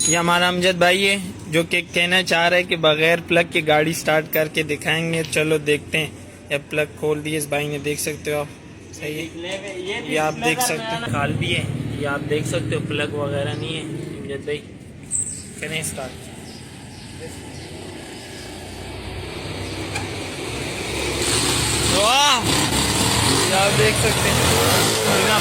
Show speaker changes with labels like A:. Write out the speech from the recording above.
A: ये हमारा अमजद भाई है जो कि कहना चाह रहा है कि बगैर प्लग के गाड़ी स्टार्ट करके दिखाएंगे। चलो देखते हैं। ये प्लग खोल दिए इस भाई ने, देख सकते हो आप। सही है, ये आप देख सकते हैं खाल भी है, ये आप देख सकते हो प्लग वगैरह नहीं है। अमजद भाई करें स्टार्ट। वाह, ये आप देख सकते हैं।